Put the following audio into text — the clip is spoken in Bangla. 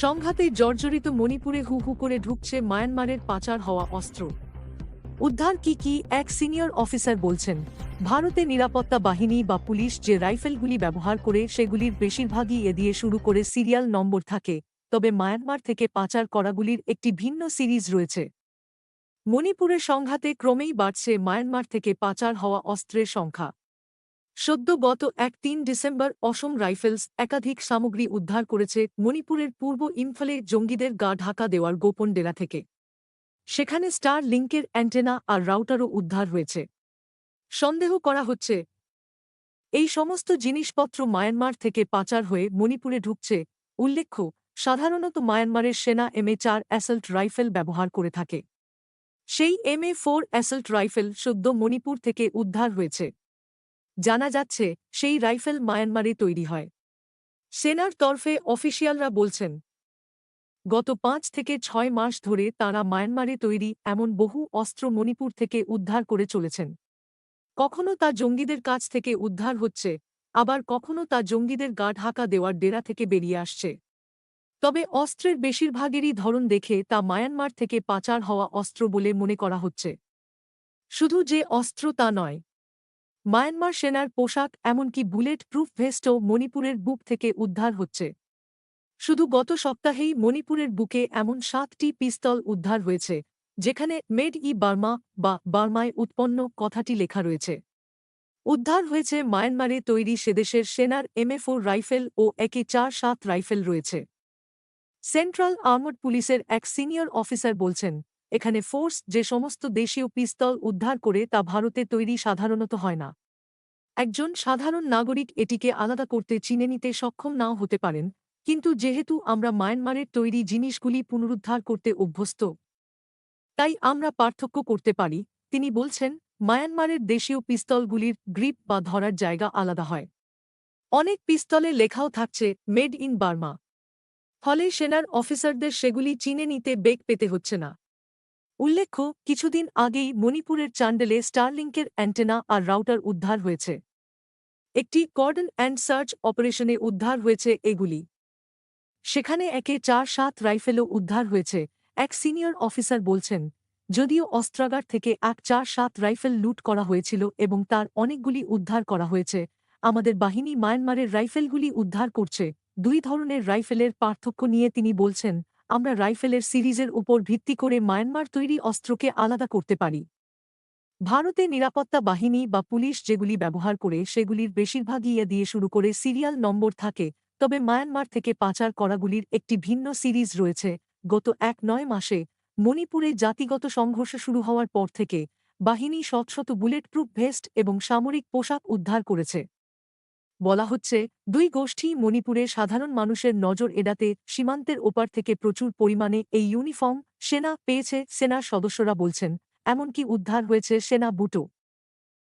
সংঘাতে জর্জরিত মণিপুরে হু হু করে ঢুকছে মায়ানমারের পাচার হওয়া অস্ত্র। উদ্ধার কি এক সিনিয়র অফিসার বলছেন, ভারতে নিরাপত্তা বাহিনী বা পুলিশ যে রাইফেলগুলি ব্যবহার করে সেগুলির বেশিরভাগই দিয়ে শুরু করে সিরিয়াল নম্বর থাকে, তবে মায়ানমার থেকে পাচার করাগুলির একটি ভিন্ন সিরিজ রয়েছে। মণিপুরের সংঘাতে ক্রমেই বাড়ছে মায়ানমার থেকে পাচার হওয়া অস্ত্রের সংখ্যা। সদ্য গত ৩ ডিসেম্বর অসম রাইফেলস একাধিক সামগ্রী উদ্ধার করেছে মণিপুরের পূর্ব ইম্ফলে জঙ্গিদের গা ঢাকা দেওয়ার গোপন ডেরা থেকে। সেখানে স্টার লিঙ্কের অ্যান্টেনা আর রাউটারও উদ্ধার হয়েছে। সন্দেহ করা হচ্ছে এই সমস্ত জিনিসপত্র মায়ানমার থেকে পাচার হয়ে মণিপুরে ঢুকছে। উল্লেখ্য, সাধারণত মায়ানমারের সেনা MA-4 অ্যাসল্ট রাইফেল ব্যবহার করে থাকে। সেই MA-4 অ্যাসল্ট রাইফেল সদ্য মণিপুর থেকে উদ্ধার হয়েছে। জানা যাচ্ছে সেই রাইফেল মায়ানমারে তৈরি হয়। সেনার তরফে অফিসিয়ালরা বলছেন, গত ৫ থেকে ৬ মাস ধরে তাঁরা মায়ানমারে তৈরি এমন বহু অস্ত্র মণিপুর থেকে উদ্ধার করে চলেছেন। কখনো তা জঙ্গিদের কাছ থেকে উদ্ধার হচ্ছে, আবার কখনো তা জঙ্গিদের গা ঢাকা দেওয়ার ডেরা থেকে বেরিয়ে আসছে। তবে অস্ত্রের বেশিরভাগেরই ধরন দেখে তা মায়ানমার থেকে পাচার হওয়া অস্ত্র বলে মনে করা হচ্ছে। শুধু যে অস্ত্র তা নয়, মায়ানমার সেনার পোশাক এমনকি বুলেট প্রুফ ভেস্টও মণিপুরের বুক থেকে উদ্ধার হচ্ছে। শুধু গত সপ্তাহেই মণিপুরের বুকে এমন ৭টি পিস্তল উদ্ধার হয়েছে, যেখানে মেড ই বার্মা বা বার্মায় উৎপন্ন কথাটি লেখা রয়েছে। উদ্ধার হয়েছে মায়ানমারে তৈরি সেদেশের সেনার MA-4 রাইফেল ও AK-47 রাইফেল রয়েছে। সেন্ট্রাল আর্মড পুলিশের এক সিনিয়র অফিসার বলছেন, এখানে ফোর্স যে সমস্ত দেশীয় পিস্তল উদ্ধার করে তা ভারতে তৈরি সাধারণত হয় না। একজন সাধারণ নাগরিক এটিকে আলাদা করতে চিনে নিতে সক্ষম নাও হতে পারেন, কিন্তু যেহেতু আমরা মায়ানমারের তৈরি জিনিসগুলি পুনরুদ্ধার করতে অভ্যস্ত, তাই আমরা পার্থক্য করতে পারি। তিনি বলছেন, মায়ানমারের দেশীয় পিস্তলগুলির গ্রিপ বা ধরার জায়গা আলাদা হয়। অনেক পিস্তলে লেখাও থাকছে মেড ইন বার্মা। ফলে সেনার অফিসারদের সেগুলি চিনে নিতে বেগ পেতে হচ্ছে না। উল্লেখ্য, কিছুদিন আগেই মণিপুরের চান্ডেলে স্টারলিংকের অ্যান্টেনা আর রাউটার উদ্ধার হয়েছে। একটি কর্ডন অ্যান্ড সার্চ অপারেশনে উদ্ধার হয়েছে এগুলি। সেখানে AK-47 রাইফেলও উদ্ধার হয়েছে। এক সিনিয়র অফিসার বলছেন, যদিও অস্ত্রাগার থেকে AK-47 রাইফেল লুট করা হয়েছিল এবং তার অনেকগুলি উদ্ধার করা হয়েছে, আমাদের বাহিনী মায়ানমারের রাইফেলগুলি উদ্ধার করছে। দুই ধরনের রাইফেলের পার্থক্য নিয়ে তিনি বলছেন, আমরা রাইফেলের সিরিজের উপর ভিত্তি করে মায়ানমার তৈরি অস্ত্রকে আলাদা করতে পারি। ভারতে নিরাপত্তা বাহিনী বা পুলিশ যেগুলি ব্যবহার করে সেগুলির বেশিরভাগই দিয়ে শুরু করে সিরিয়াল নম্বর থাকে, তবে মায়ানমার থেকে পাচার করাগুলির একটি ভিন্ন সিরিজ রয়েছে। গত ১-৯ মাসে মণিপুরে জাতিগত সংঘর্ষ শুরু হওয়ার পর থেকে বাহিনী শত শত বুলেট প্রুফ ভেস্ট এবং সামরিক পোশাক উদ্ধার করেছে। বলা হচ্ছে, দুই গোষ্ঠী মণিপুরে সাধারণ মানুষের নজর এড়াতে সীমান্তের ওপার থেকে প্রচুর পরিমাণে এই ইউনিফর্ম সেনা পেয়েছে। সেনার সদস্যরা বলছেন, এমনকি উদ্ধার হয়েছে সেনা বুটও।